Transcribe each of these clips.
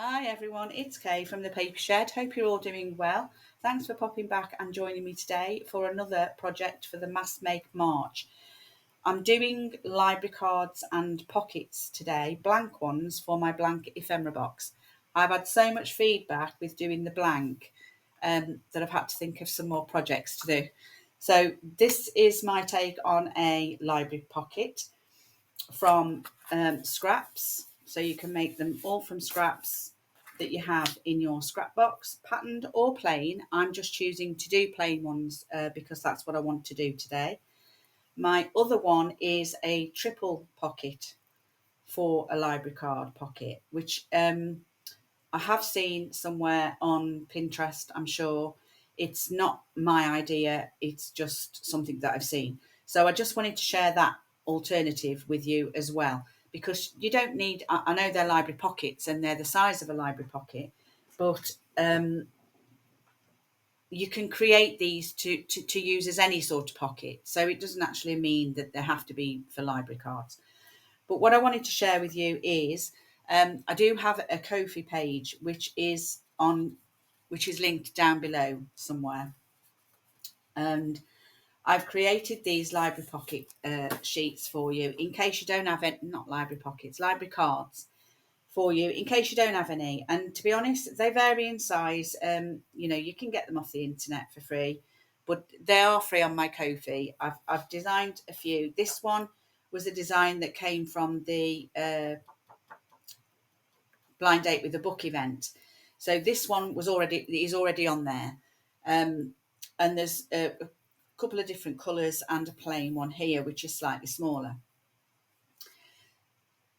Hi everyone, it's Kay from the Paper Shed. Hope you're all doing well. Thanks for popping back and joining me today for another project for the Mass Make March. I'm doing library cards and pockets today, blank ones for my blank ephemera box. I've had so much feedback with doing the blank that I've had to think of some more projects to do. So this is my take on a library pocket from scraps. So you can make them all from scraps that you have in your scrap box, patterned or plain. I'm just choosing to do plain ones because that's what I want to do today. My other one is a triple pocket for a library card pocket, which I have seen somewhere on Pinterest, I'm sure. It's not my idea, it's just something that I've seen. So I just wanted to share that alternative with you as well, because you don't need, I know they're library pockets and they're the size of a library pocket, but you can create these to use as any sort of pocket. So it doesn't actually mean that they have to be for library cards. But what I wanted to share with you is I do have a Ko-fi page which is linked down below somewhere, and I've created these library pocket sheets for you in case you don't have any, not library pockets, library cards for you in case you don't have any. And to be honest, they vary in size. You can get them off the internet for free, but they are free on my Ko-fi. I've designed a few. This one was a design that came from the blind date with the book event. So this one is already on there, and there's a couple of different colours and a plain one here, which is slightly smaller.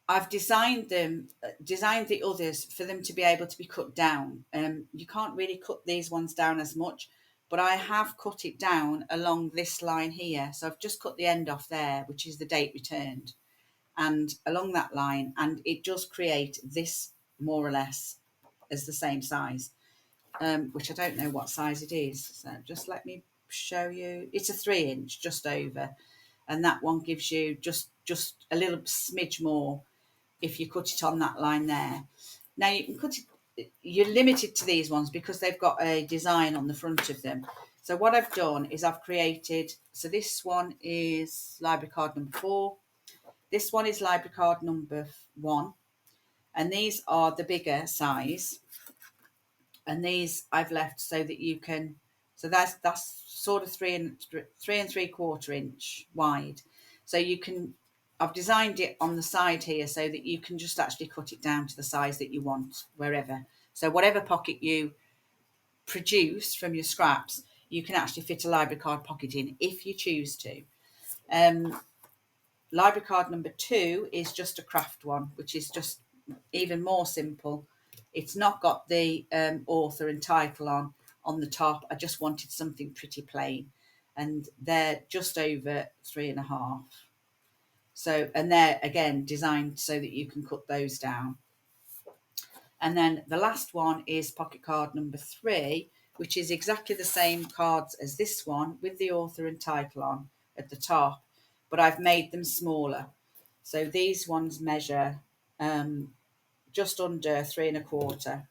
I've designed the others for them to be able to be cut down. You can't really cut these ones down as much, but I have cut it down along this line here. So I've just cut the end off there, which is the date returned, and along that line, and it does create this more or less as the same size, which I don't know what size it is. So just let me show you. It's a 3-inch, just over, and that one gives you just a little smidge more if you cut it on that line there. Now you can cut it, you're limited to these ones because they've got a design on the front of them. So what I've done is I've created, so this one is library card number 4, this one is library card number 1, and these are the bigger size, and these I've left so that you can, so that's sort of 3 and 3/4 inch wide, so you can, I've designed it on the side here so that you can just actually cut it down to the size that you want wherever. So whatever pocket you produce from your scraps, you can actually fit a library card pocket in if you choose to. Library card number 2 is just a craft one, which is just even more simple. It's not got the author and title on the top. I just wanted something pretty plain, and they're just over 3.5. So, and they're again designed so that you can cut those down. And then the last one is pocket card number 3, which is exactly the same cards as this one with the author and title on at the top, but I've made them smaller. So these ones measure just under 3.25.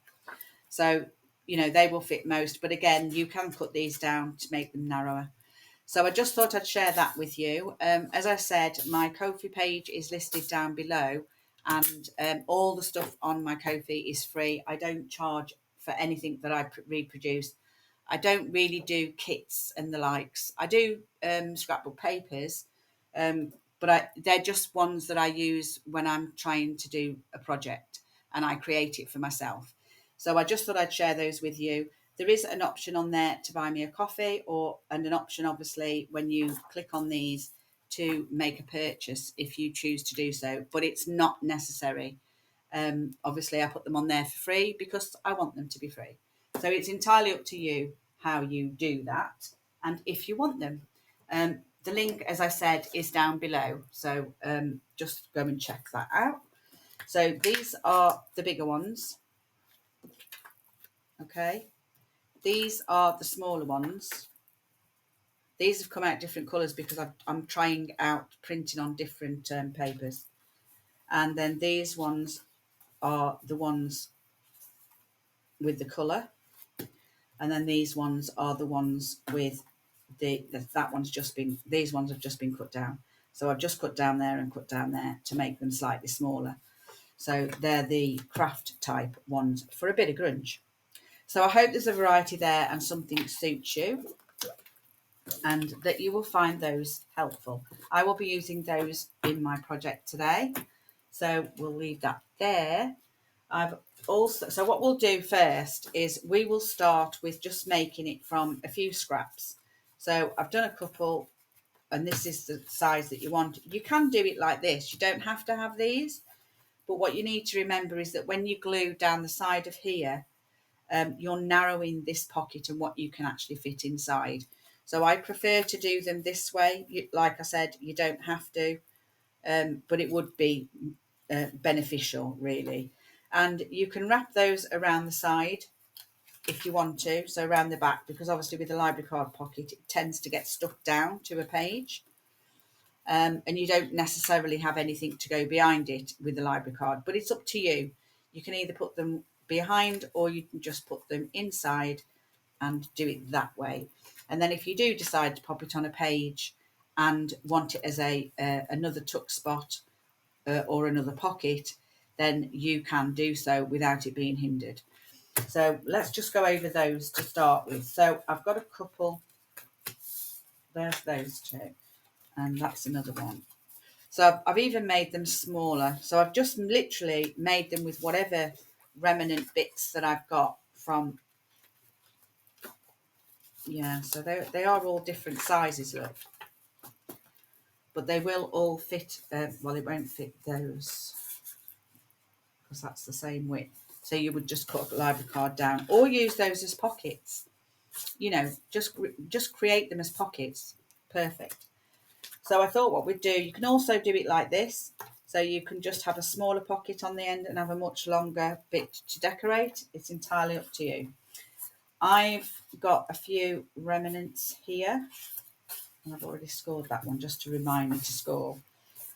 So, they will fit most, but again, you can cut these down to make them narrower. So I just thought I'd share that with you. As I said, my Ko-fi page is listed down below, and all the stuff on my Ko-fi is free. I don't charge for anything that I reproduce. I don't really do kits and the likes. I do scrapbook papers, but they're just ones that I use when I'm trying to do a project and I create it for myself. So I just thought I'd share those with you. There is an option on there to buy me a coffee, and an option obviously when you click on these to make a purchase if you choose to do so, but it's not necessary. Obviously I put them on there for free because I want them to be free. So it's entirely up to you how you do that and if you want them. The link, as I said, is down below, so just go and check that out. So these are the bigger ones. Okay, these are the smaller ones. These have come out different colours because I'm trying out printing on different papers. And then these ones are the ones with the colour, and then these ones are the ones with that one's just been, these ones have just been cut down. So I've just cut down there and cut down there to make them slightly smaller. So they're the craft type ones for a bit of grunge. So I hope there's a variety there and something suits you, and that you will find those helpful. I will be using those in my project today, so we'll leave that there. I've also, so what we'll do first is we will start with just making it from a few scraps. So I've done a couple, and this is the size that you want. You can do it like this, you don't have to have these, but what you need to remember is that when you glue down the side of here, you're narrowing this pocket and what you can actually fit inside. So I prefer to do them this way. Like I said, you don't have to, but it would be beneficial really. And you can wrap those around the side if you want to, so around the back, because obviously with the library card pocket it tends to get stuck down to a page, and you don't necessarily have anything to go behind it with the library card, but it's up to you. You can either put them behind or you can just put them inside and do it that way. And then if you do decide to pop it on a page and want it as a another tuck spot or another pocket, then you can do so without it being hindered. So let's just go over those to start with. So I've got a couple, there's those two, and that's another one. So I've even made them smaller. So I've just literally made them with whatever remnant bits that I've got from, yeah, so they are all different sizes, look. But they will all fit, well, it won't fit those because that's the same width. So you would just cut a library card down or use those as pockets. You know, just create them as pockets. Perfect. So I thought what we'd do, you can also do it like this. So you can just have a smaller pocket on the end and have a much longer bit to decorate. It's entirely up to you. I've got a few remnants here, and I've already scored that one just to remind me to score.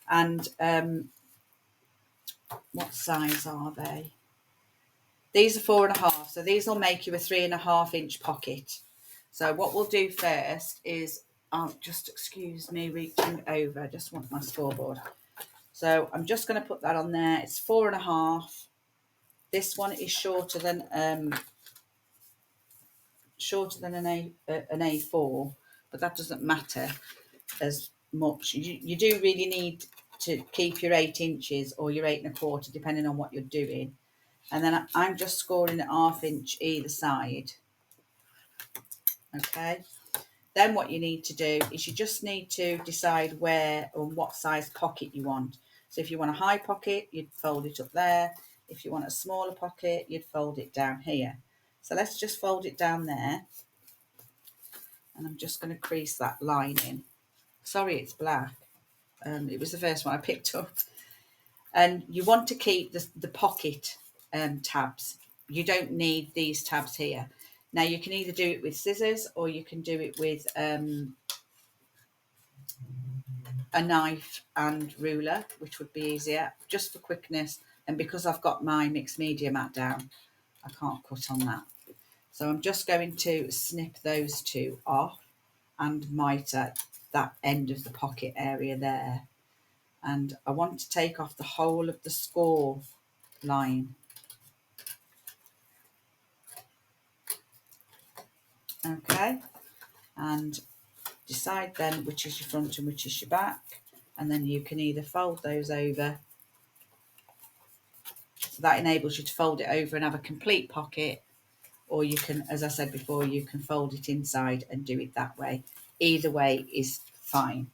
And what size are they? These are 4.5, so these will make you a 3.5-inch pocket. So what we'll do first is, just excuse me reaching over, I just want my scoreboard. So I'm just going to put that on there. It's 4.5. This one is shorter than an A4, but that doesn't matter as much. You do really need to keep your 8 inches or your 8.25, depending on what you're doing. And then I'm just scoring an 1/2 inch either side. Okay. Then what you need to do is you just need to decide where or what size pocket you want. So if you want a high pocket, you'd fold it up there. If you want a smaller pocket, you'd fold it down here. So let's just fold it down there. And I'm just going to crease that line in. Sorry, it's black. It was the first one I picked up. And you want to keep the pocket tabs. You don't need these tabs here. Now you can either do it with scissors or you can do it with a knife and ruler, which would be easier just for quickness. And because I've got my mixed media mat down, I can't cut on that. So I'm just going to snip those two off and mitre that end of the pocket area there. And I want to take off the whole of the score line. Okay, and decide then which is your front and which is your back, and then you can either fold those over, so that enables you to fold it over and have a complete pocket, or you can, as I said before, you can fold it inside and do it that way. Either way is fine.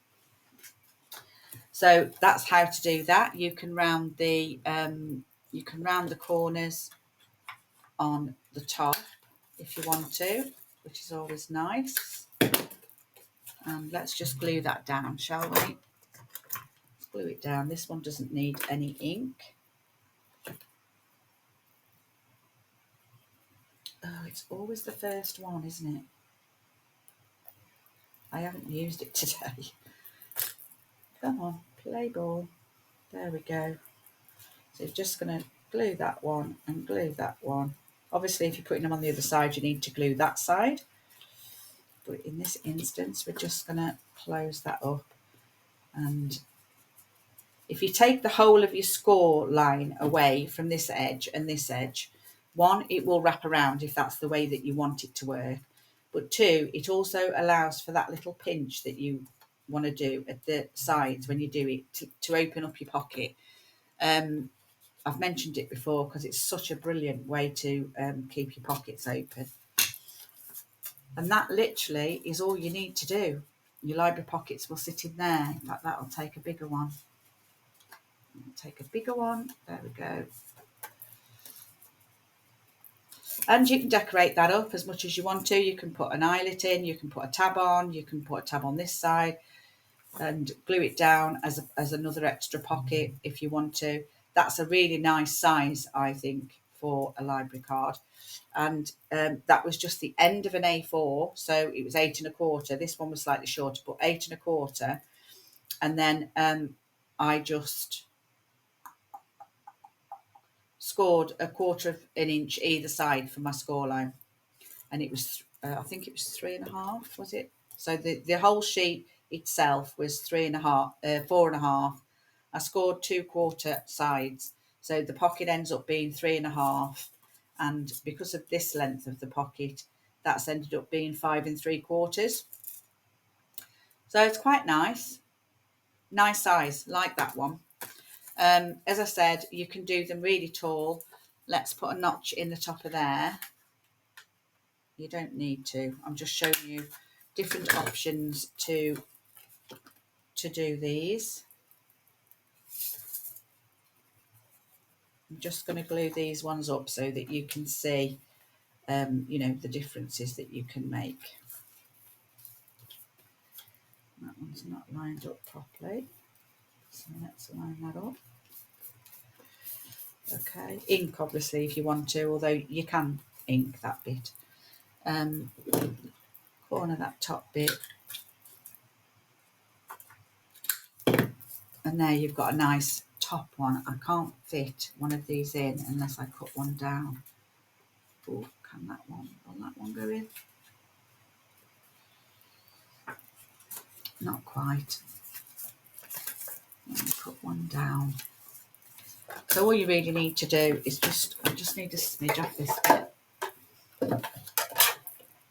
So that's how to do that. You can round the corners on the top if you want to, which is always nice. And let's just glue that down, shall we? Let's glue it down. This one doesn't need any ink. Oh, it's always the first one, isn't it? I haven't used it today. Come on, play ball. There we go. So just going to glue that one and glue that one Obviously, if you're putting them on the other side, you need to glue that side. But in this instance, we're just going to close that up. And if you take the whole of your score line away from this edge and this edge, one, it will wrap around if that's the way that you want it to work. But two, it also allows for that little pinch that you want to do at the sides when you do it to open up your pocket. I've mentioned it before because it's such a brilliant way to keep your pockets open. And that literally is all you need to do. Your library pockets will sit in there. In fact, that'll take a bigger one. Take a bigger one. There we go. And you can decorate that up as much as you want to. You can put an eyelet in, you can put a tab on, you can put a tab on this side and glue it down as another extra pocket if you want to. That's a really nice size, I think, for a library card. And that was just the end of an A4, so it was 8 1/4. This one was slightly shorter, but 8 1/4. And then I just scored 1/4 of an inch either side for my score line, and it was I think it was 3.5, was it? So the whole sheet itself was 3.5, 4.5. I scored 2/4 sides, so the pocket ends up being 3.5, and because of this length of the pocket, that's ended up being 5 3/4. So it's quite nice size, like that one. As I said, you can do them really tall. Let's put a notch in the top of there. You don't need to. I'm just showing you different options to do these. I'm just going to glue these ones up so that you can see, you know, the differences that you can make. That one's not lined up properly, so let's line that up. Okay, ink obviously if you want to, although you can ink that bit. Corner that top bit, and there you've got a nice top one. I can't fit one of these in unless I cut one down. Oh, can that one? Will that one go in? Not quite. Let me put one down. So all you really need to do is I just need a smidge off this bit.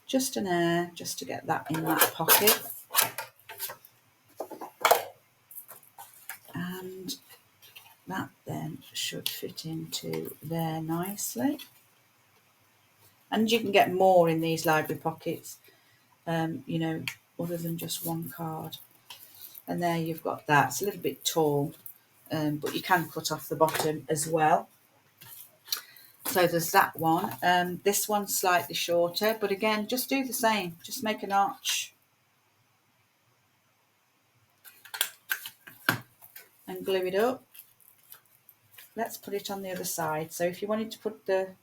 Just an air, just to get that in that pocket. And that then should fit into there nicely. And you can get more in these library pockets, you know, other than just one card. And there you've got that. It's a little bit tall, but you can cut off the bottom as well. So there's that one. This one's slightly shorter, but again, just do the same. Just make a notch and glue it up. Let's put it on the other side. So if you wanted to put the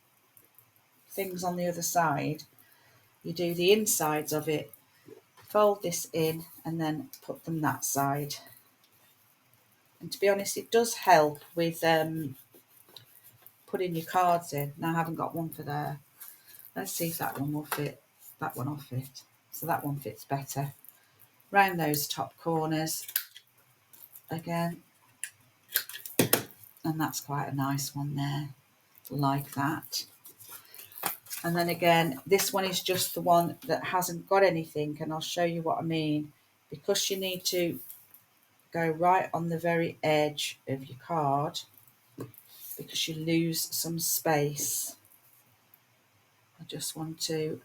things on the other side, you do the insides of it, fold this in, and then put them that side. And to be honest, it does help with putting your cards in. Now I haven't got one for there. Let's see if that one will fit. That one will fit. So that one fits better. Round those top corners again. And that's quite a nice one there, like that. And then again, this one is just the one that hasn't got anything, and I'll show you what I mean. Because you need to go right on the very edge of your card, because you lose some space. I just want to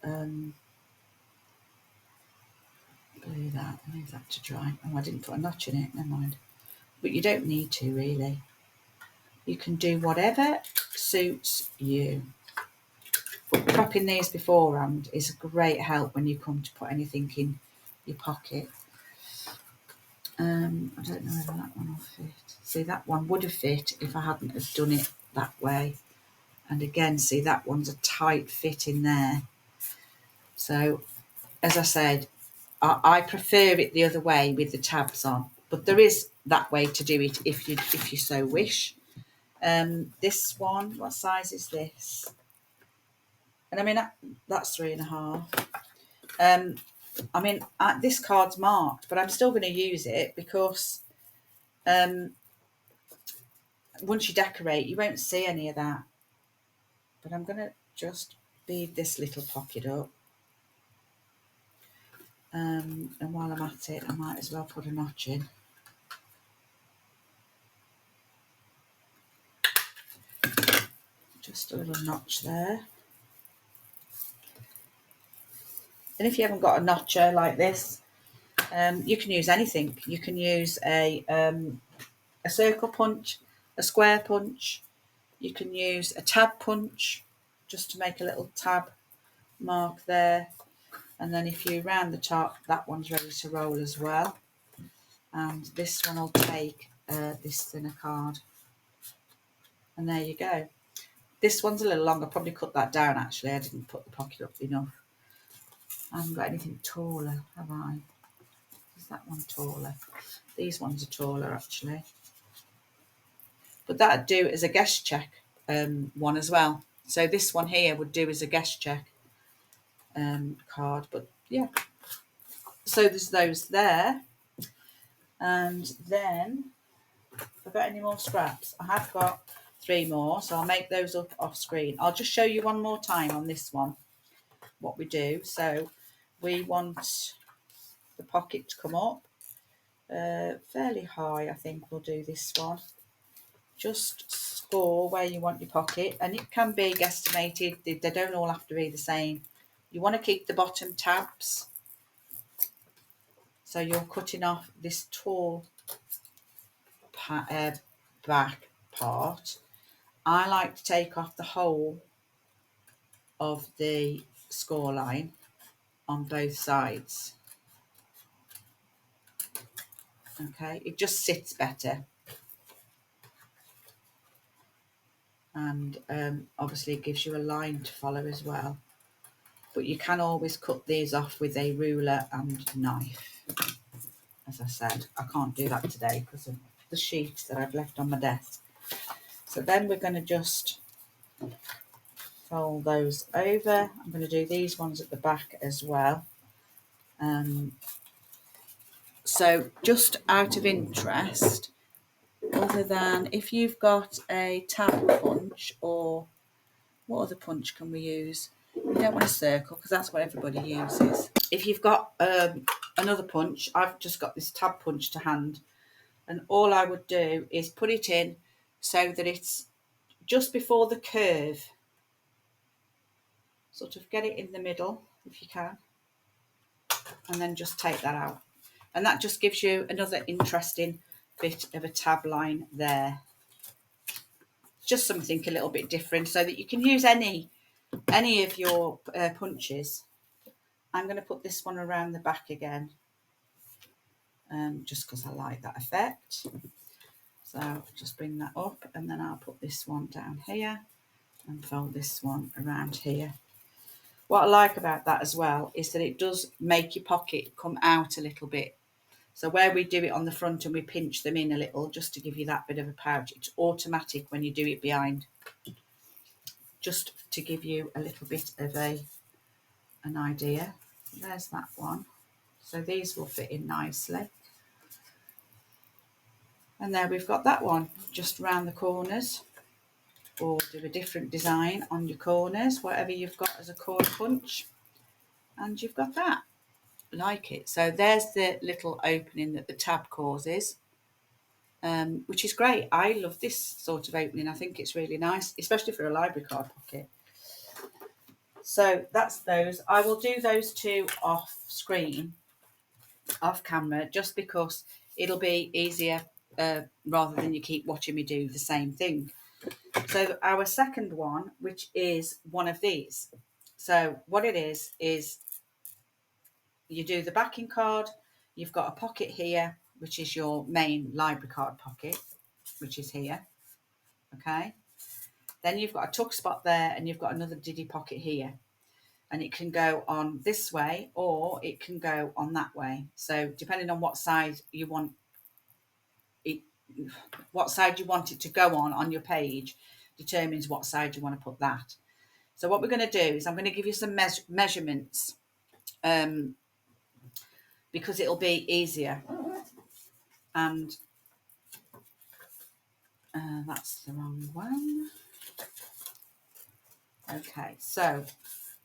glue that, leave that to dry. Oh, I didn't put a notch in it, never mind. But you don't need to, really. You can do whatever suits you. But prepping these beforehand is a great help when you come to put anything in your pocket. I don't know whether that one will fit. See, that one would have fit if I hadn't have done it that way. And again, see, that one's a tight fit in there. So, as I said, I prefer it the other way with the tabs on. But there is that way to do it if you so wish. This one, what size is this? And I mean, that's 3.5. I mean, this card's marked, but I'm still going to use it because once you decorate, you won't see any of that. But I'm going to just bead this little pocket up. And while I'm at it, I might as well put a notch in. Just a little notch there. And if you haven't got a notcher like this, you can use anything. You can use a circle punch, a square punch. You can use a tab punch just to make a little tab mark there. And then if you round the top, that one's ready to roll as well. And this one will take this thinner card. And there you go. This one's a little long. I'll probably cut that down actually. I didn't put the pocket up enough. I haven't got anything taller, have I? Is that one taller? These ones are taller actually. But that'd do as a guest check one as well. So this one here would do as a guest check card. But yeah. So there's those there. And then, have I got any more scraps? I have got 3 more, so I'll make those up off screen. I'll just show you one more time on this one what we do. So we want the pocket to come up fairly high. I think we'll do this one. Just score where you want your pocket, and it can be guesstimated. They don't all have to be the same. You want to keep the bottom tabs, so you're cutting off this tall back part. I like to take off the whole of the score line on both sides. Okay, it just sits better. And obviously it gives you a line to follow as well. But you can always cut these off with a ruler and knife. As I said, I can't do that today because of the sheets that I've left on my desk. So then we're going to just fold those over. I'm going to do these ones at the back as well. So just out of interest, other than if you've got a tab punch, or what other punch can we use? You don't want a circle because that's what everybody uses. If you've got another punch, I've just got this tab punch to hand, and all I would do is put it in so that it's just before the curve. Sort of get it in the middle if you can, and then just take that out. And that just gives you another interesting bit of a tab line there. Just something a little bit different so that you can use any of your punches. I'm going to put this one around the back again, just because I like that effect. So just bring that up, and then I'll put this one down here and fold this one around here. What I like about that as well is that it does make your pocket come out a little bit. So where we do it on the front and we pinch them in a little just to give you that bit of a pouch, it's automatic when you do it behind. Just to give you a little bit of an idea. There's that one. So these will fit in nicely. And there we've got that one, just round the corners, or do a different design on your corners, whatever you've got as a corner punch. And you've got that. Like it. So there's the little opening that the tab causes, which is great. I love this sort of opening. I think it's really nice, especially for a library card pocket. So that's those. I will do those 2 off screen, off camera, just because it'll be easier rather than you keep watching me do the same thing. So our second one, which is one of these. So what it is you do the backing card, you've got a pocket here, which is your main library card pocket, which is here. Okay. Then you've got a tuck spot there, and you've got another diddy pocket here. And it can go on this way, or it can go on that way. So depending on what side you want it, to go on your page, determines what side you want to put that. So what we're going to do is I'm going to give you some measurements because it'll be easier. And that's the wrong one. Okay, so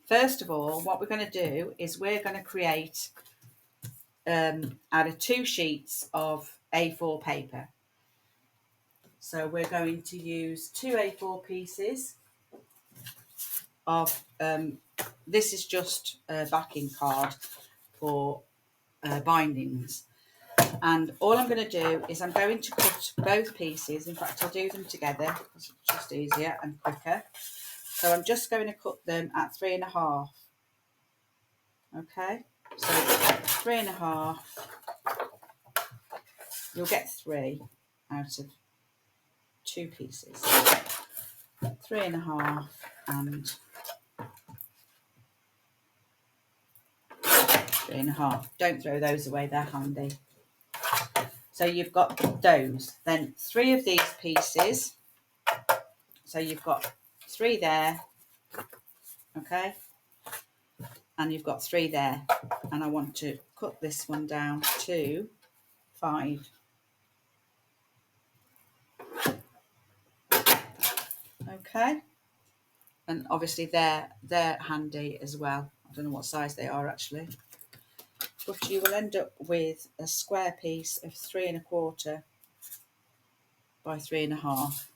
first of all, what we're going to do is we're going to create out of 2 sheets of A4 paper. So we're going to use 2 A4 pieces of, this is just a backing card for bindings. And all I'm going to do is I'm going to cut both pieces. In fact, I'll do them together because it's just easier and quicker. So I'm just going to cut them at 3.5. Okay, so 3.5. You'll get 3 out of 2 pieces. 3.5 and 3.5. Don't throw those away, they're handy. So you've got those. Then 3 of these pieces. So you've got 3 there. Okay. And you've got 3 there. And I want to cut this one down to 5. Okay. And obviously they're handy as well. I don't know what size they are actually. But you will end up with a square piece of 3.25 by 3.5.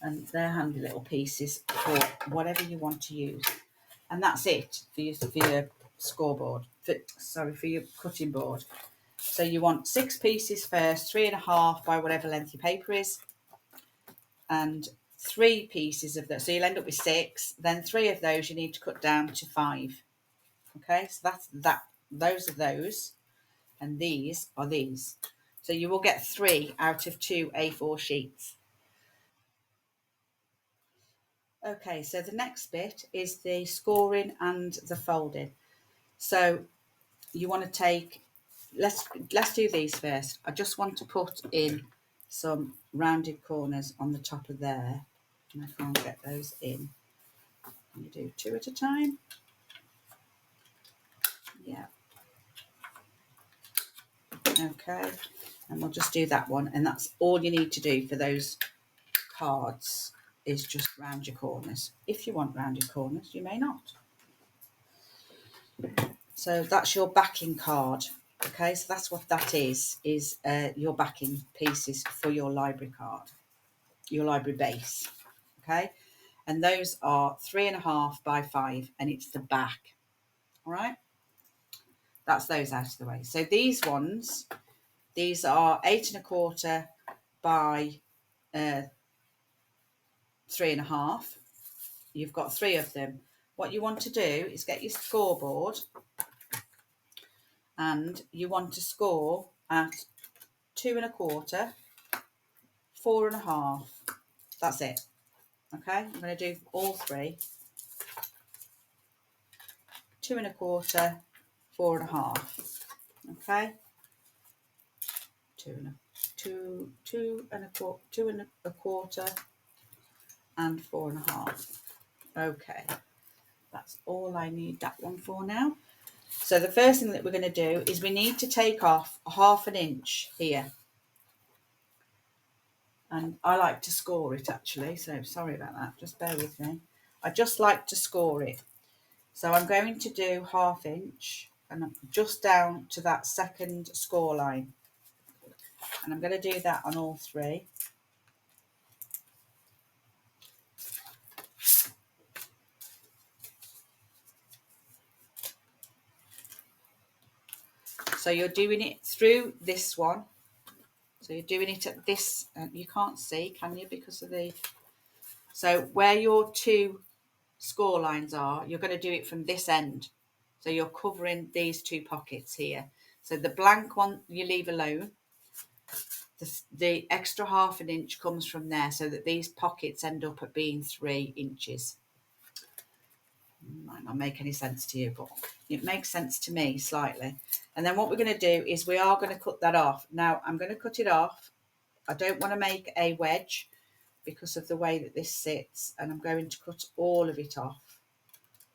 And they're handy little pieces for whatever you want to use. And that's it for your scoreboard. For your cutting board. So you want 6 pieces first, 3.5 by whatever length your paper is, and 3 pieces of that. So you'll end up with 6. Then 3 of those you need to cut down to 5. Okay, so that's that. Those are those, and these are these. So you will get 3 out of 2 A4 sheets. Okay, so the next bit is the scoring and the folding. So you want to take, let's do these first. I just want to put in some rounded corners on the top of there, and I can't get those in. You do 2 at a time. Yeah. Okay, and we'll just do that one, and that's all you need to do for those cards is just round your corners. If you want rounded corners, you may not. So that's your backing card. Okay, so that's what that is your backing pieces for your library card, your library base. Okay, and those are 3.5 by 5, and it's the back. All right, that's those out of the way. So these ones, these are 8.25 by 3.5. You've got 3 of them. What you want to do is get your scoreboard, and you want to score at 2.25, 4.5. That's it. Okay, I'm going to do all 3. 2.25, 4.5. Okay, 2.25, and 4.5. Okay, that's all I need that one for now. So the first thing that we're going to do is we need to take off 1/2 inch here. And I like to score it actually, so sorry about that, just bear with me. I just like to score it. So I'm going to do 1/2 inch, and I'm just down to that second score line. And I'm going to do that on all 3. So you're doing it through this one. So you're doing it at this, you can't see, can you, because of the, so where your 2 score lines are, you're going to do it from this end. So you're covering these 2 pockets here. So the blank one you leave alone. The extra 1/2 inch comes from there, so that these pockets end up at being 3 inches. Might not make any sense to you, but it makes sense to me slightly. And then what we're going to do is we are going to cut that off. Now I'm going to cut it off. I don't want to make a wedge. because of the way that this sits, and I'm going to cut all of it off.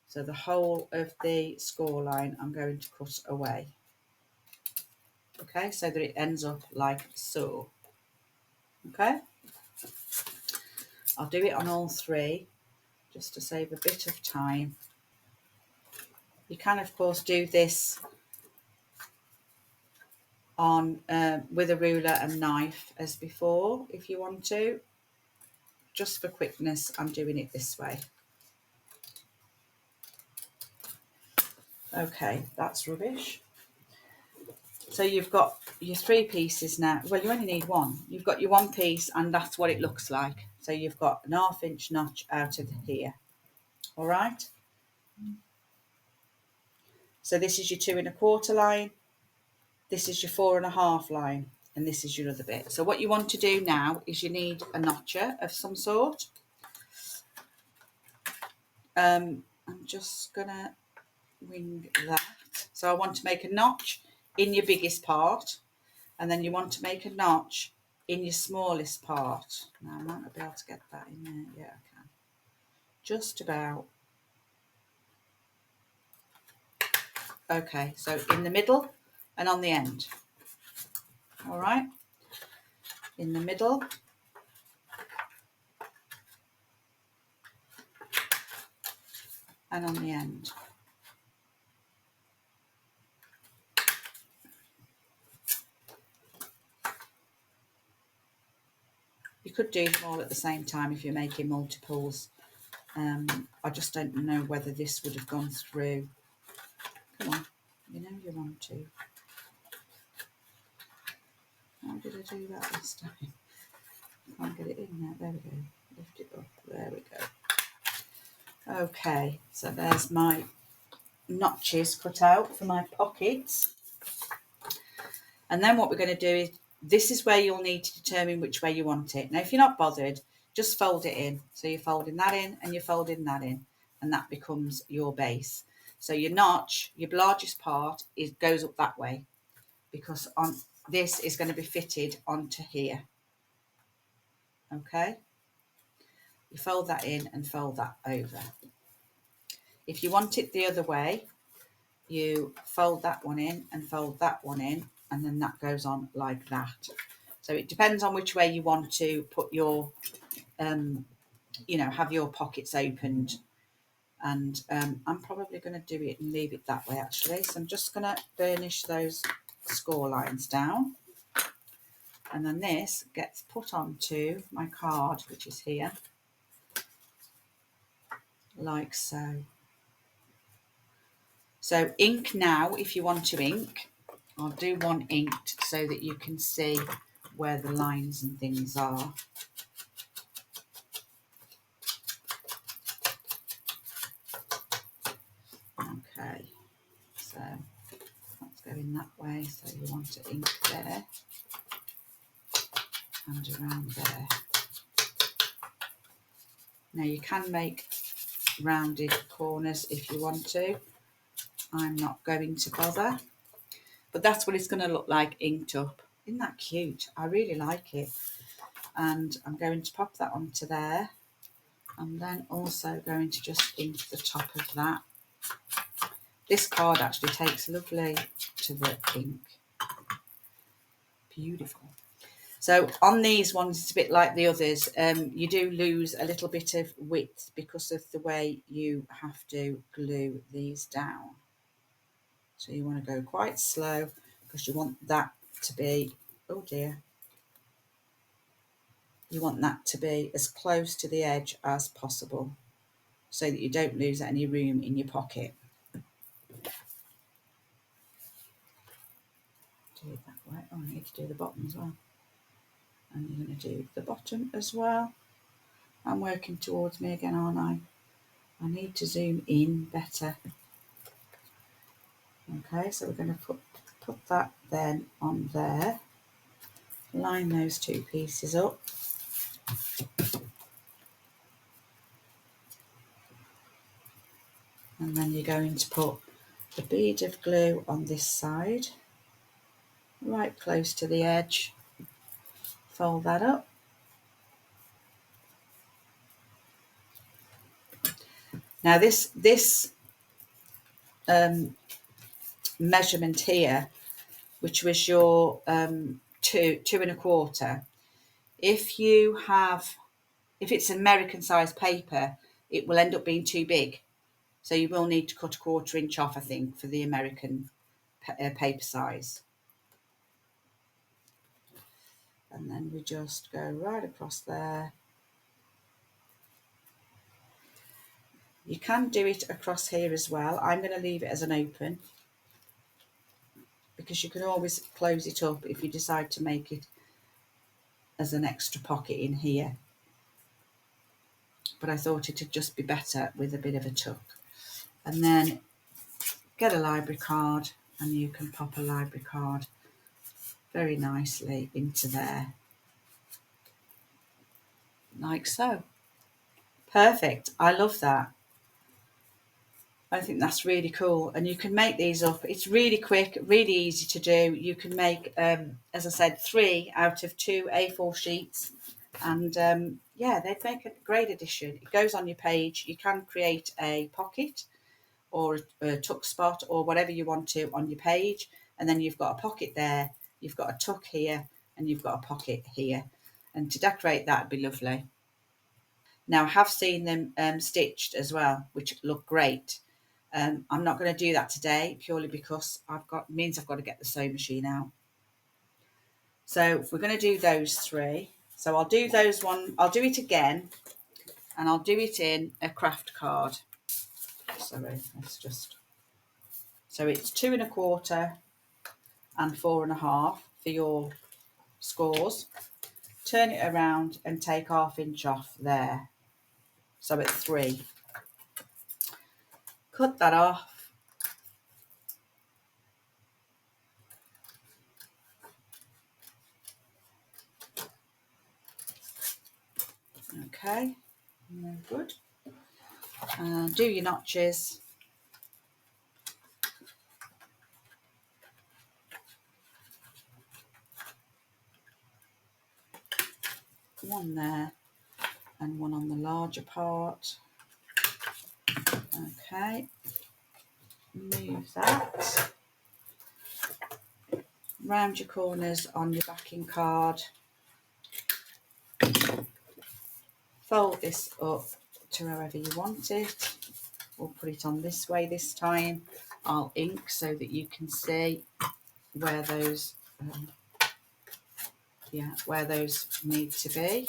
So the whole of the score line I'm going to cut away. Okay, so that it ends up like so. Okay, I'll do it on all three just to save a bit of time. You can of course do this on with a ruler and knife as before if you want to. Just for quickness, I'm doing it this way. Okay, that's rubbish. So you've got your 3 pieces now. Well, you only need one. You've got your 1 piece, and that's what it looks like. So you've got an 1/2 inch notch out of here. All right. So this is your 2 1/4 line. This is your 4 1/2 line, and this is your other bit. So what you want to do now is you need a notcher of some sort. I'm just gonna wing that. So I want to make a notch in your biggest part, and then you want to make a notch in your smallest part. Now I might not be able to get that in there. Yeah, I can. Just about. Okay, so in the middle and on the end. All right, in the middle and on the end. You could do them all at the same time if you're making multiples. I just don't know whether this would have gone through. Come on, you know you want to. How did I do that this time? Can't get it in there. There we go. Lift it up. There we go. Okay, so there's my notches cut out for my pockets. And then what we're going to do is, this is where you'll need to determine which way you want it. Now, if you're not bothered, just fold it in. So you're folding that in and you're folding that in, and that becomes your base. So your notch, your largest part, goes up that way, because on this is going to be fitted onto here. Okay? You fold that in and fold that over. If you want it the other way, you fold that one in and fold that one in, and then that goes on like that. So it depends on which way you want to put your, have your pockets opened. And I'm probably going to do it and leave it that way actually. So I'm just going to burnish those score lines down. And then this gets put onto my card, which is here, like so. So ink now, if you want to ink. I'll do one inked so that you can see where the lines and things are. Okay, so that's going that way, so you want to ink there and around there. Now you can make rounded corners if you want to. I'm not going to bother, but that's what it's going to look like inked up. Isn't that cute? I really like it. And I'm going to pop that onto there. I'm then also going to just ink the top of that. This card actually takes lovely to the ink. Beautiful. So on these ones, it's a bit like the others. You do lose a little bit of width because of the way you have to glue these down. So you want to go quite slow because you want that to be, oh dear, you want that to be as close to the edge as possible so that you don't lose any room in your pocket. Do it that way. Oh, I need to do the bottom as well. And you're going to do the bottom as well. I'm working towards me again, aren't I? I need to zoom in better. Okay, so we're going to put that then on there. Line those 2 pieces up. And then you're going to put the bead of glue on this side, right close to the edge. Fold that up. Now this measurement here, which was your 2 1/4, if it's American size paper, it will end up being too big. So you will need to cut 1/4 inch off, I think, for the American paper size. And then we just go right across there. You can do it across here as well. I'm going to leave it as an open, because you can always close it up if you decide to make it as an extra pocket in here. But I thought it'd just be better with a bit of a tuck. And then get a library card, and you can pop a library card very nicely into there, like so. Perfect. I love that. I think that's really cool, and you can make these up. It's really quick, really easy to do. You can make, as I said, 3 out of 2 A4 sheets, and yeah, they'd make a great addition. It goes on your page. You can create a pocket or a tuck spot or whatever you want to on your page, and then you've got a pocket there, you've got a tuck here, and you've got a pocket here, and to decorate that would be lovely. Now, I have seen them stitched as well, which look great. I'm not going to do that today purely because I've got to get the sewing machine out. So we're going to do those 3. So I'll do those one. I'll do it again, and I'll do it in a craft card. Sorry, let's just. So it's 2 1/4 and 4 1/2 for your scores. Turn it around and take 1/2 inch off there. So it's 3. Cut that off. Okay, no good. Do your notches. One there and one on the larger part. Okay, move that. Round your corners on your backing card. Fold this up to however you want it. We'll put it on this way this time. I'll ink so that you can see where those where those need to be.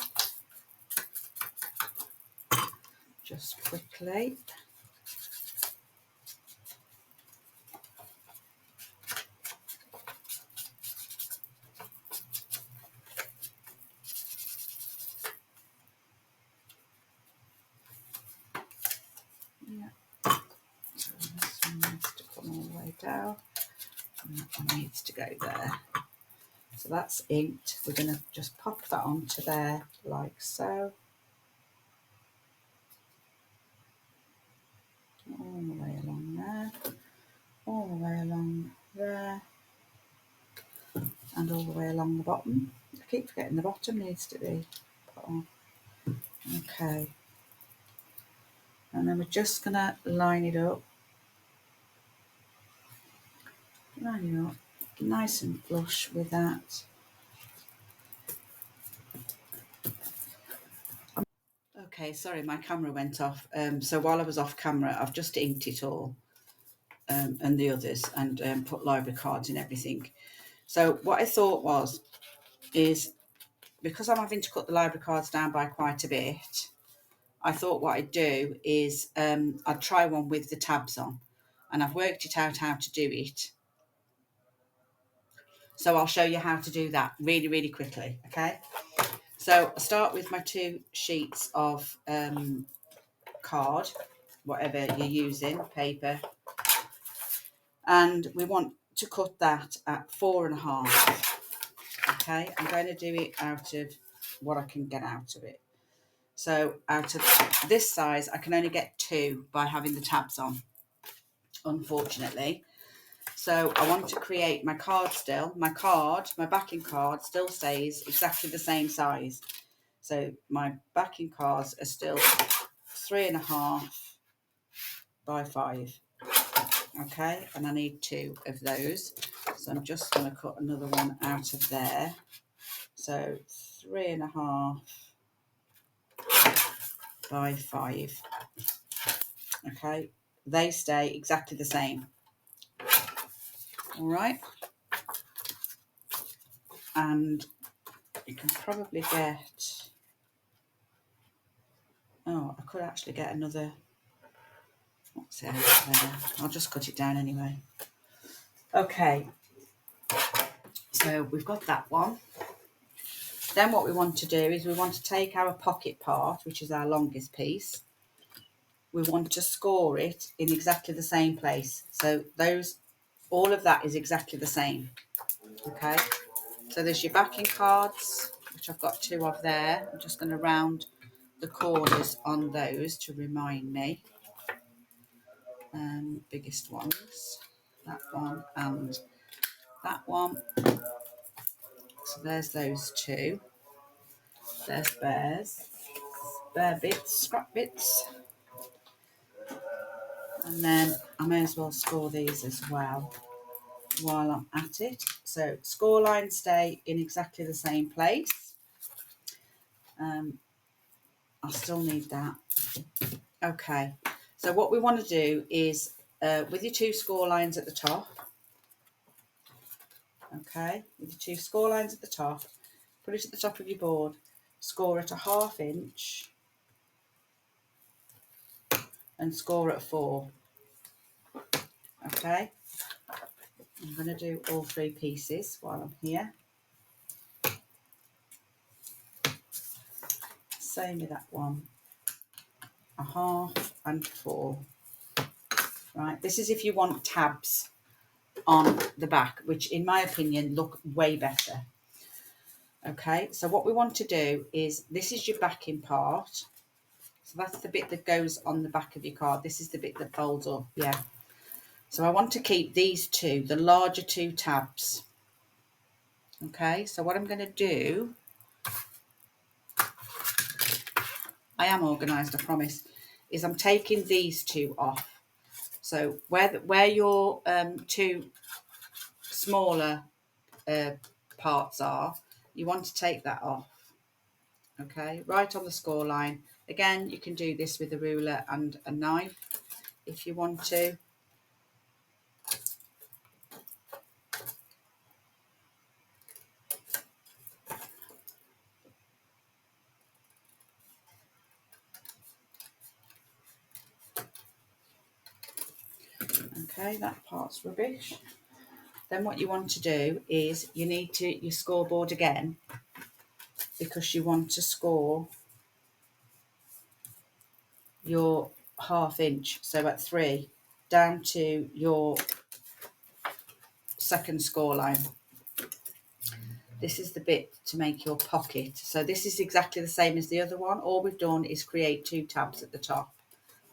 Just quickly. Yeah. So this one needs to come all the way down, and that one needs to go there. So that's inked. We're going to just pop that onto there like so. All the way along there, all the way along there, and all the way along the bottom. I keep forgetting the bottom needs to be put on. Okay. And then we're just going to line it up. Line it up nice and flush with that. Okay, sorry, my camera went off. So while I was off camera, I've just inked it all, and the others, and put library cards and everything. So what I thought is because I'm having to cut the library cards down by quite a bit, I thought what I'd do is I'd try one with the tabs on, and I've worked it out how to do it. So I'll show you how to do that really, really quickly, okay? So I'll start with my 2 sheets of card, whatever you're using, paper. And we want to cut that at 4 1/2. Okay, I'm going to do it out of what I can get out of it. So out of this size, I can only get 2 by having the tabs on, unfortunately. So I want to create my card still. My backing card still stays exactly the same size. So my backing cards are still 3 1/2 by 5. Okay, and I need 2 of those. So I'm just going to cut another one out of there. So 3.5 by 5. Okay, they stay exactly the same. All right, and you can probably get, oh, I could actually get another, what's it, I'll just cut it down anyway. Okay, so we've got that one. Then what we want to do is we want to take our pocket part, which is our longest piece. We want to score it in exactly the same place. So those, all of that is exactly the same. Okay, so there's your backing cards, which I've got 2 of there. I'm just going to round the corners on those to remind me. Biggest ones, that one and that one. So there's those 2. They're spares, spare bits, scrap bits. And then I may as well score these as well while I'm at it. So score lines stay in exactly the same place. I still need that. Okay, so what we want to do is with your 2 score lines at the top, okay, with your 2 score lines at the top, put it at the top of your board, score at a 1/2 inch and score at 4. Okay, I'm going to do all 3 pieces while I'm here. Same with that one, a 1/2 and 4. Right, this is if you want tabs on the back, which in my opinion look way better. Okay, so what we want to do is, this is your backing part. So that's the bit that goes on the back of your card. This is the bit that folds up, yeah. So I want to keep these 2, the larger 2 tabs. Okay, so what I'm going to do, I am organised, I promise, is I'm taking these 2 off. So where your 2 smaller parts are, you want to take that off. Okay, right on the score line. Again, you can do this with a ruler and a knife if you want to. Okay, that part's rubbish. Then what you want to do is you need to your scoreboard again, because you want to score your 1/2 inch, so at 3 down to your second score line. This is the bit to make your pocket. So this is exactly the same as the other one. All we've done is create 2 tabs at the top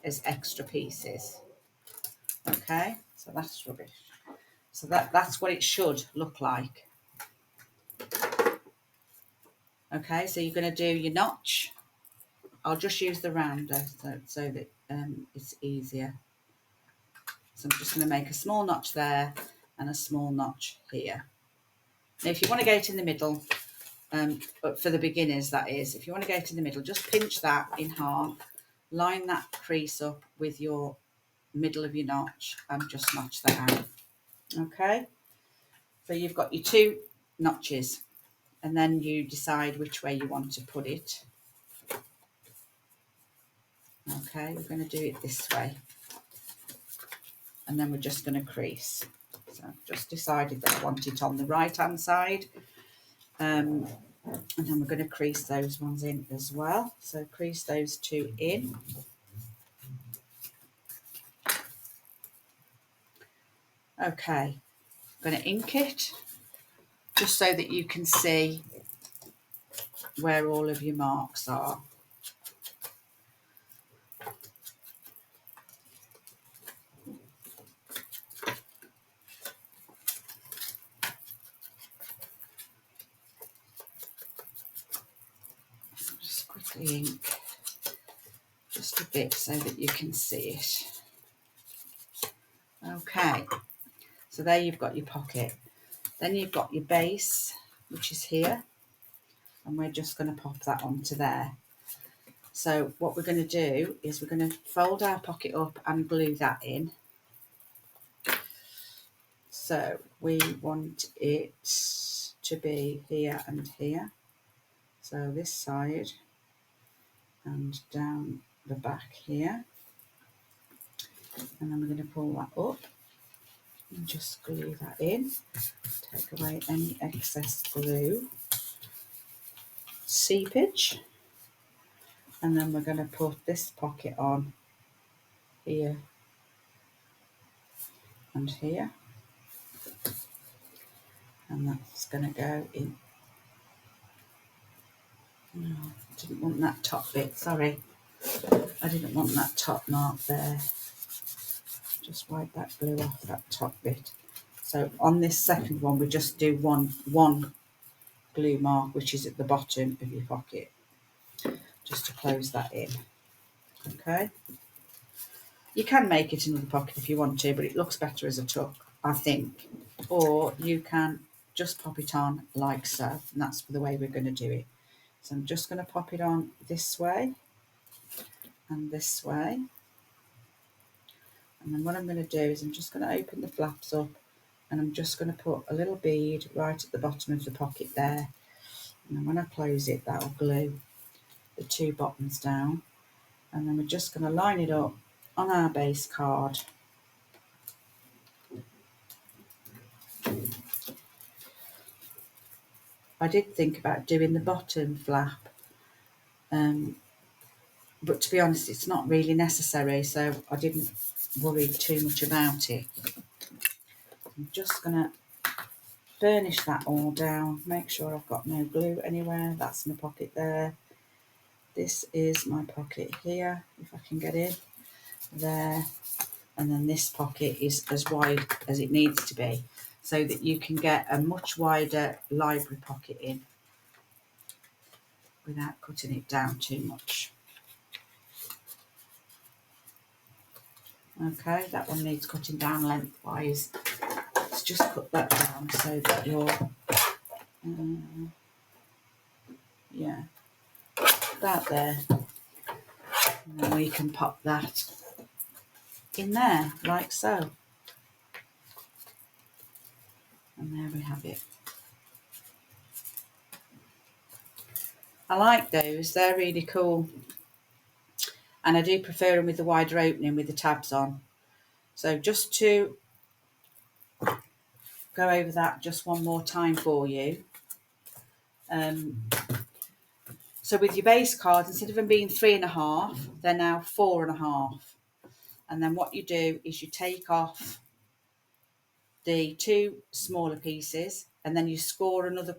as extra pieces. Okay, so that's rubbish. So that's what it should look like. Okay, so you're going to do your notch. I'll just use the rounder so that it's easier. So I'm just going to make a small notch there and a small notch here. Now if you want to get it in the middle, but for the beginners that is, if you want to get it in the middle, just pinch that in half, line that crease up with your middle of your notch and just notch that out. Okay, so you've got your 2 notches, and then you decide which way you want to put it. Okay, we're going to do it this way, and then we're just going to crease. So I've just decided that I want it on the right hand side, and then we're going to crease those ones in as well. So crease those 2 in. Okay, I'm going to ink it just so that you can see where all of your marks are. Just quickly ink just a bit so that you can see it. Okay, so there you've got your pocket. Then you've got your base, which is here, and we're just going to pop that onto there. So what we're going to do is we're going to fold our pocket up and glue that in. So we want it to be here and here. So this side and down the back here. And then we're going to pull that up and just glue that in. Take away any excess glue, seepage. And then we're going to put this pocket on here and here. And that's going to go in. No, I didn't want that top bit, sorry. I didn't want that top mark there. Just wipe that glue off that top bit. So on this second one, we just do one glue mark, which is at the bottom of your pocket, just to close that in. Okay. You can make it another pocket if you want to, but it looks better as a tuck, I think. Or you can just pop it on like so, and that's the way we're going to do it. So I'm just going to pop it on this way and this way. And then what I'm going to do is I'm just going to open the flaps up, and I'm just going to put a little bead right at the bottom of the pocket there. And then when I close it, that'll glue the two bottoms down. And then we're just going to line it up on our base card. I did think about doing the bottom flap, but to be honest, it's not really necessary, so I didn't worry too much about it. I'm just going to burnish that all down, make sure I've got no glue anywhere. That's my pocket there. This is my pocket here, if I can get in there. And then this pocket is as wide as it needs to be, so that you can get a much wider library pocket in without cutting it down too much. Okay, that one needs cutting down lengthwise. Let's just cut that down so that you're, yeah, that there. And then we can pop that in there, like so. And there we have it. I like those, they're really cool. And I do prefer them with the wider opening with the tabs on. So just to go over that just one more time for you. So with your base cards, instead of them being 3.5, they're now 4.5. And then what you do is you take off the two smaller pieces, and then you score another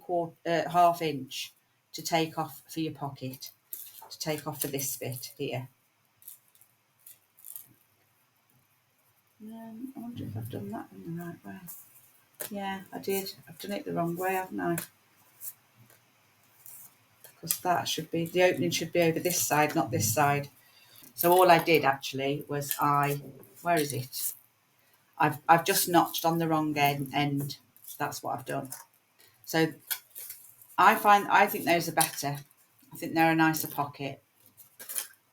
half inch to take off for your pocket, to take off for this bit here. I wonder if I've done that in the right way. Yeah, I did. I've done it the wrong way, haven't I? Because that should be, the opening should be over this side, not this side. So all I did actually was where is it? I've just notched on the wrong end. That's what I've done. So I think those are better. I think they're a nicer pocket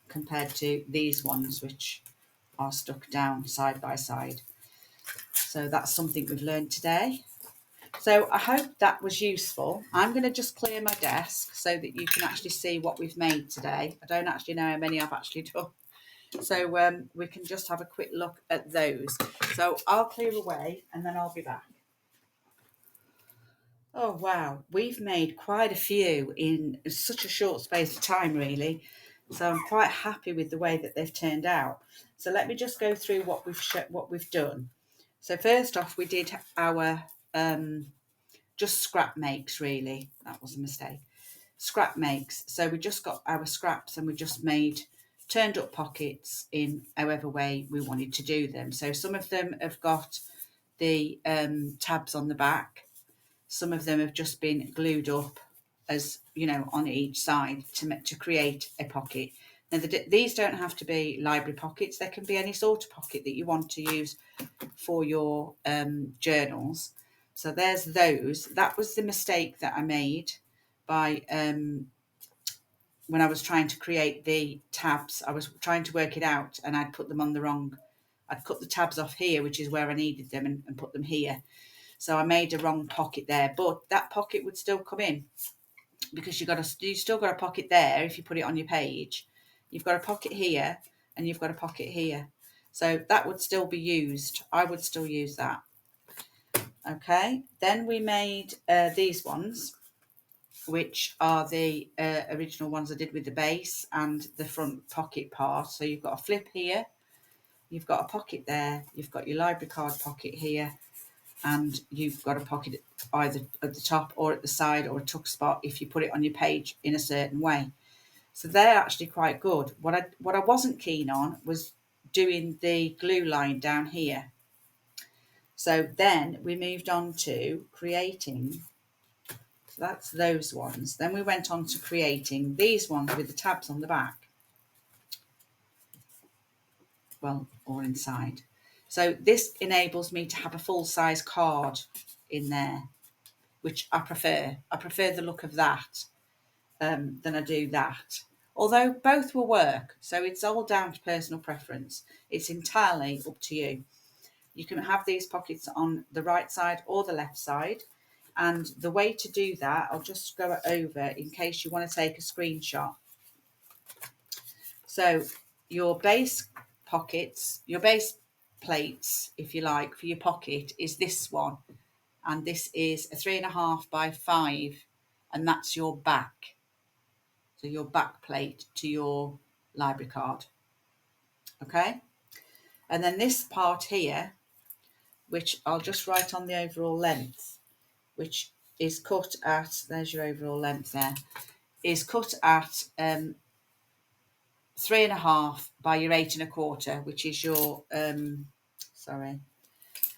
compared to these ones, which are stuck down side by side. So that's something we've learned today. So I hope that was useful. I'm going to just clear my desk so that you can actually see what we've made today. I don't actually know how many I've actually done. So we can just have a quick look at those. So I'll clear away and then I'll be back. Oh, wow. We've made quite a few in such a short space of time, really. So I'm quite happy with the way that they've turned out. So let me just go through what we've done. So first off, we did our just scrap makes, really. That was a mistake. Scrap makes. So we just got our scraps and we just turned up pockets in however way we wanted to do them. So some of them have got the tabs on the back. Some of them have just been glued up as, on each side to create a pocket. Now, these don't have to be library pockets. They can be any sort of pocket that you want to use for your journals. So there's those. That was the mistake that I made by when I was trying to create the tabs. I was trying to work it out, and I'd put them on the wrong. I'd cut the tabs off here, which is where I needed them, and put them here. So I made a wrong pocket there, but that pocket would still come in, because you still got a pocket there. If you put it on your page, you've got a pocket here and you've got a pocket here, so that would still be used. I would still use that. Okay, then we made these ones, which are the original ones I did with the base and the front pocket part. So you've got a flip here, you've got a pocket there, you've got your library card pocket here, and you've got a pocket either at the top or at the side, or a tuck spot if you put it on your page in a certain way. So they're actually quite good. What I wasn't keen on was doing the glue line down here. So then we moved on to creating, so that's those ones. Then we went on to creating these ones with the tabs on the back. Well, or inside. So this enables me to have a full-size card in there, which I prefer. I prefer the look of that than I do that. Although both will work, so it's all down to personal preference. It's entirely up to you. You can have these pockets on the right side or the left side. And the way to do that, I'll just go over in case you want to take a screenshot. So your base pockets, your base plates, if you like, for your pocket is this one. And this is a 3.5 by 5, and that's your back. So your back plate to your library card. Okay. And then this part here, which I'll just write on the overall length, which is cut at, there's your overall length there, is cut at 3.5 by your 8.25, which is your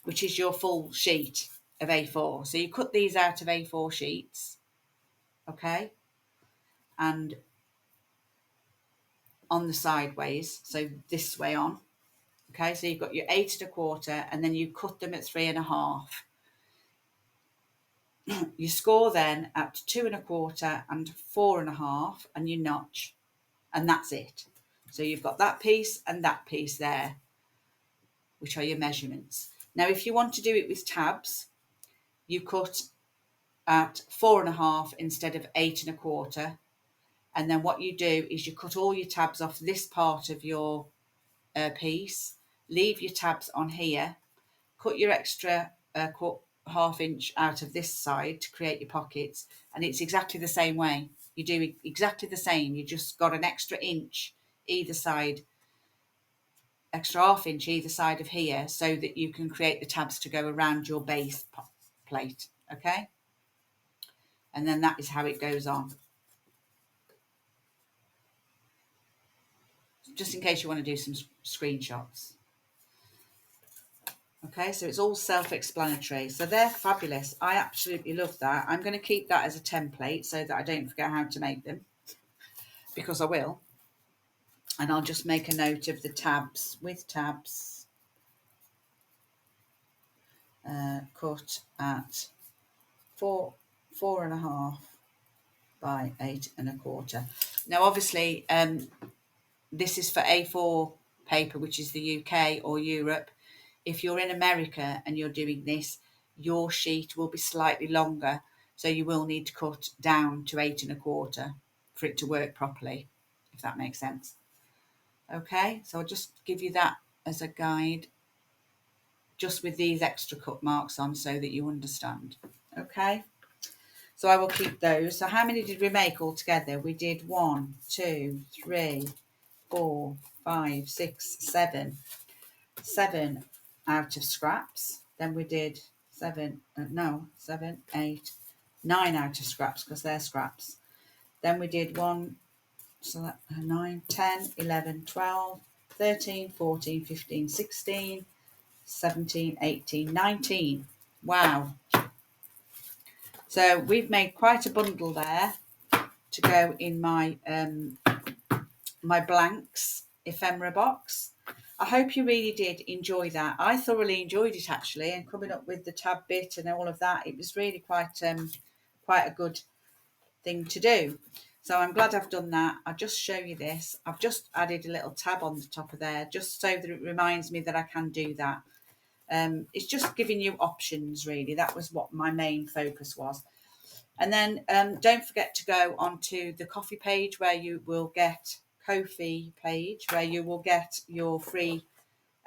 which is your full sheet of A4. So you cut these out of A4 sheets, okay, and on the sideways, so this way on, okay. So you've got your 8.25, and then you cut them at 3.5. You score then at 2.25 and 4.5, and you notch, and that's it. So you've got that piece and that piece there, which are your measurements. Now, if you want to do it with tabs, you cut at 4.5 instead of 8.25. And then what you do is you cut all your tabs off this part of your piece, leave your tabs on here, cut your extra half inch out of this side to create your pockets, and it's exactly the same way. You do exactly the same. You just got an extra inch either side, extra half inch either side of here, so that you can create the tabs to go around your base plate. Okay, and then that is how it goes on. Just in case you want to do some screenshots. Okay, so it's all self-explanatory. So they're fabulous. I absolutely love that. I'm going to keep that as a template so that I don't forget how to make them, because I will. And I'll just make a note of the tabs. With tabs, cut at 4.5 by 8.25. Now, obviously, this is for A4 paper, which is the UK or Europe. If you're in America and you're doing this, your sheet will be slightly longer, so you will need to cut down to 8.25 for it to work properly, if that makes sense. Okay, so I'll just give you that as a guide, just with these extra cut marks on so that you understand. Okay, so I will keep those. So how many did we make altogether? We did 1, 2, 3, 4, 5, 6, 7 out of scraps. Then we did 7, 8, 9 out of scraps, because they're scraps. Then we did 1, so that 9, 10, 11, 12, 13, 14, 15, 16, 17, 18, 19. Wow. So we've made quite a bundle there to go in my my blanks ephemera box. I hope you really did enjoy that. I thoroughly enjoyed it actually, and coming up with the tab bit and all of that, it was really quite a good thing to do. So I'm glad I've done that. I'll just show you this. I've just added a little tab on the top of there just so that it reminds me that I can do that. It's just giving you options really. That was what my main focus was. And then don't forget to go onto the Ko-fi page where you will get Ko-fi page where you will get your free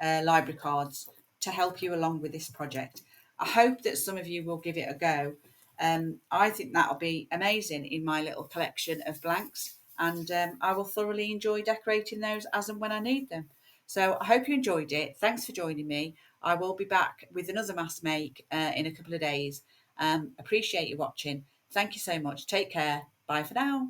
library cards to help you along with this project. I hope that some of you will give it a go. I think that'll be amazing in my little collection of blanks, and I will thoroughly enjoy decorating those as and when I need them. So I hope you enjoyed it. Thanks for joining me. I will be back with another mask make in a couple of days. Appreciate you watching. Thank you so much. Take care. Bye for now.